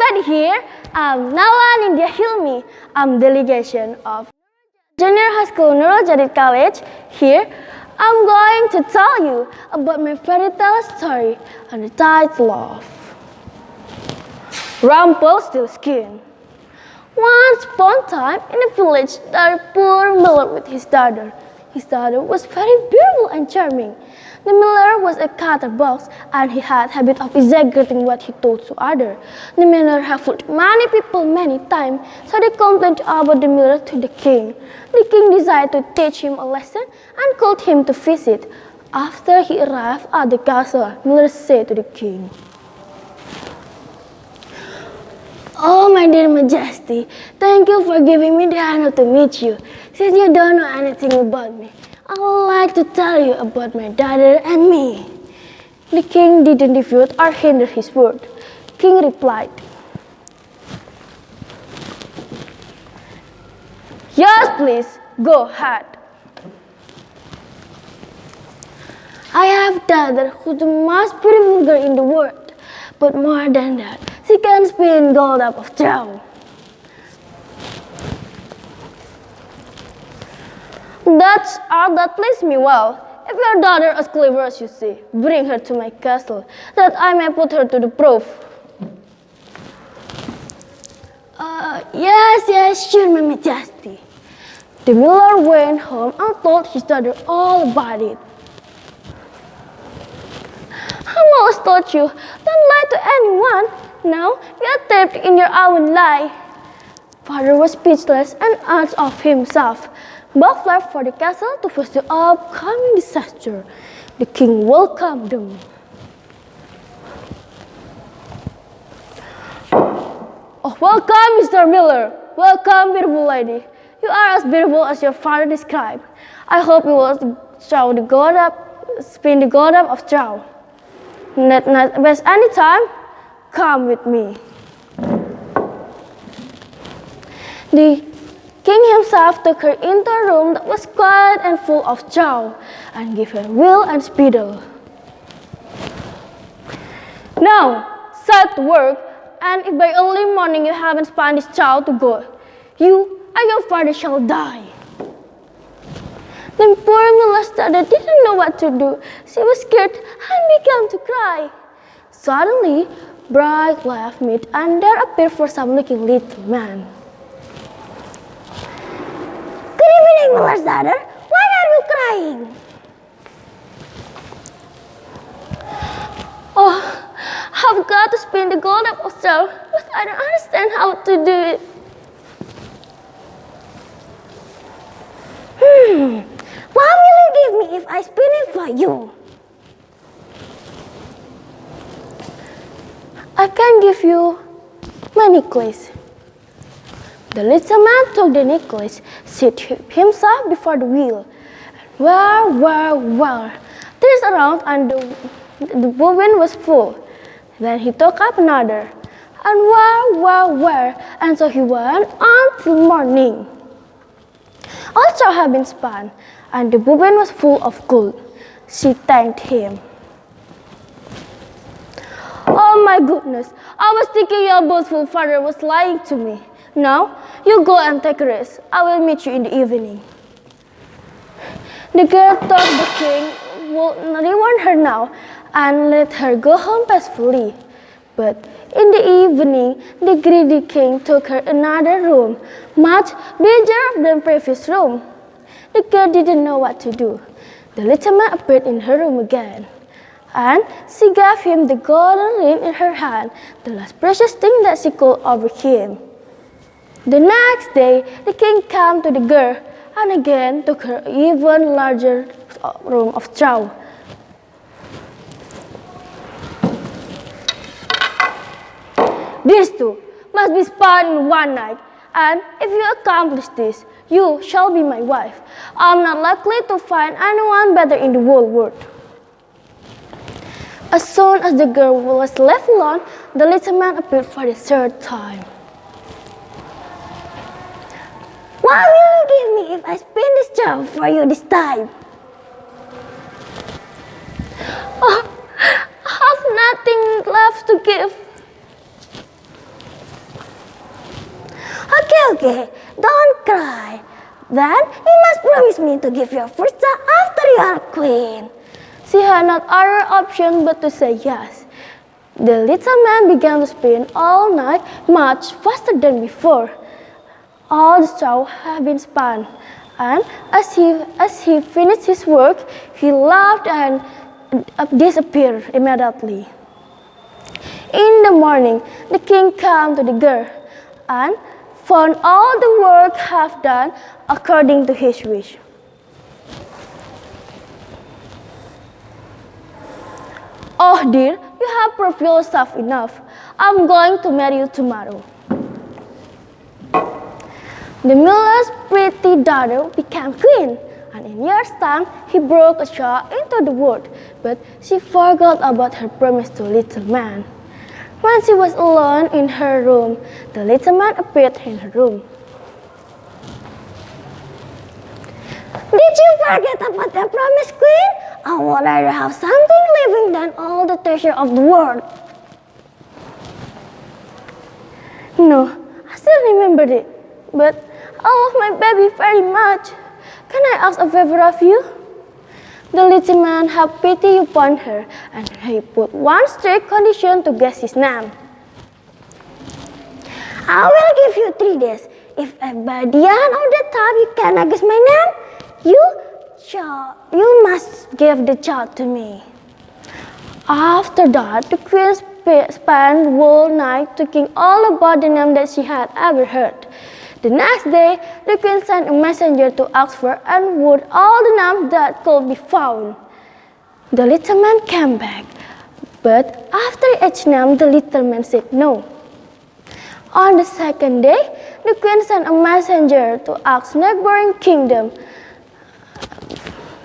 Alright, here, Nayla, Anindia, Hilmi, delegation of Junior High School Nurul College. Here, I'm going to tell you about my fairy tale story on the title of Rumpelstiltskin. Once upon a time, in a village, there was a poor miller with his daughter. His daughter was very beautiful and charming. The miller was a chatterbox, and he had a habit of exaggerating what he told to others. The miller had fooled many people many times, so they complained about the miller to the king. The king decided to teach him a lesson and called him to visit. After he arrived at the castle, the miller said to the king, "Oh, my dear Majesty, thank you for giving me the honor to meet you. Since you don't know anything about me, I would like to tell you about my daughter and me." The king didn't refute or hinder his word. King replied, "Yes, please, go ahead. I have a daughter who's the most beautiful girl in the world, but more than that, she can spin gold out of straw." "That's all that pleased me well. If your daughter is clever as you say, bring her to my castle, that I may put her to the proof." Yes, sure, my Majesty." The miller went home and told his daughter all about it. "I always told you, don't lie to anyone. Now you are trapped in your own lie." Father was speechless and asked of himself. Both left for the castle to face the upcoming disaster. The king welcomed them. "Oh, welcome, Mr. Miller. Welcome, beautiful lady. You are as beautiful as your father described. I hope you will spin the gold up of straw. Not waste any time. Come with me." The king himself took her into a room that was quiet and full of straw, and gave her wheel and spindle. "Now, set to work, and if by early morning you haven't spun this straw to gold, you and your father shall die." The poor miller's daughter didn't know what to do. She was scared and began to cry. Suddenly, bright light met, and there appeared for some-looking little man. "Good evening, miller's daughter. Why are you crying?" "Oh, I've got to spin the gold up of straw, but I don't understand how to do it." "What will you give me if I spin it for you?" "I can give you my necklace." The little man took the necklace, seated himself before the wheel. Well, turned around and the bobbin was full. Then he took up another, and and so he went on till morning. All straw had been spun, and the bobbin was full of gold. She thanked him. "Oh my goodness, I was thinking your boastful father was lying to me. Now, you go and take a rest. I will meet you in the evening." The girl thought the king would reward her now and let her go home peacefully. But in the evening, the greedy king took her another room, much bigger than the previous room. The girl didn't know what to do. The little man appeared in her room again, and she gave him the golden ring in her hand, the last precious thing that she could offer him. The next day, the king came to the girl and again took her even larger room of straw. "These two must be spun in one night, and if you accomplish this, you shall be my wife. I'm not likely to find anyone better in the whole world." As soon as the girl was left alone, the little man appeared for the third time. "What will you give me if I spin this straw for you this time?" "Oh, I have nothing left to give." okay, don't cry. Then you must promise me to give your first child after you are queen. She had no other option but to say yes. The little man began to spin all night much faster than before. All the straw had been spun, and as he finished his work, he laughed and disappeared immediately. In the morning, the king came to the girl and found all the work half done according to his wish. Oh dear, you have proved yourself enough. I'm going to marry you tomorrow. The miller's pretty daughter became queen, and in years' time he broke a straw into the wood, but she forgot about her promise to little man. When she was alone in her room, the little man appeared in her room. Did you forget about the promise, queen? I would rather have something living than all the treasure of the world. No, I still remembered it, but I love my baby very much. Can I ask a favor of you? The little man had pity upon her, and he put one strict condition to guess his name. I will give you 3 days. If by the end of the time you cannot guess my name, you must give the child to me. After that, the queen spent the whole night thinking all about the name that she had ever heard. The next day, the queen sent a messenger to ask for and would all the names that could be found. The little man came back, but after each name, the little man said no. On the second day, the queen sent a messenger to ask neighboring kingdom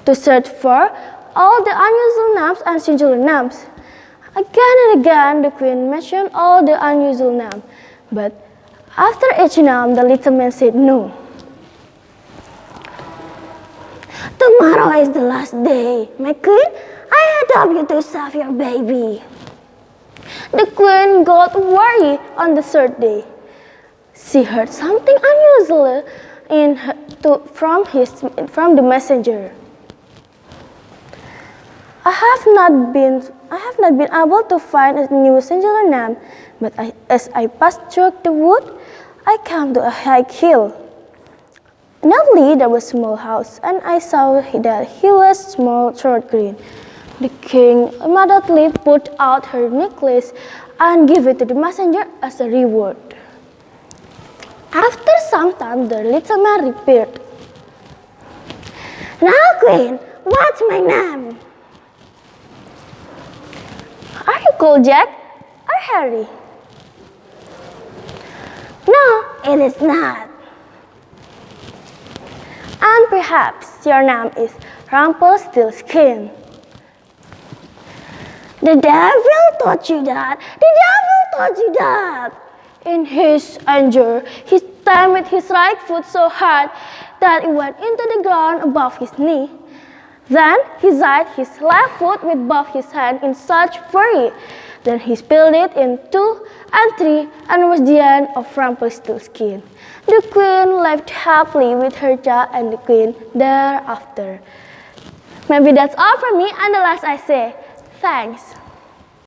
to search for all the unusual names and singular names. Again and again, the queen mentioned all the unusual names, but after each name, the little man said no. Tomorrow is the last day, my queen. I adopt you to save your baby. The queen got worried on the 3rd day. She heard something unusual from the messenger. I have not been able to find a new singular name, but as I passed through the wood, I came to a high hill. Nearly there was a small house, and I saw that here was small short green. The king immediately put out her necklace and gave it to the messenger as a reward. After some time, the little man reappeared. Now, queen, what's my name? Are you called Jack or Harry? No, it is not. And perhaps your name is Rumpelstiltskin. The devil taught you that. The devil taught you that. In his anger, he stamped his right foot so hard that it went into the ground above his knee. Then he tied his left foot with both his hands in such fury. Then he split it in 2 and 3, and was the end of Rumpelstiltskin. The queen lived happily with her child and the queen thereafter. Maybe that's all from me, and the last I say, thanks.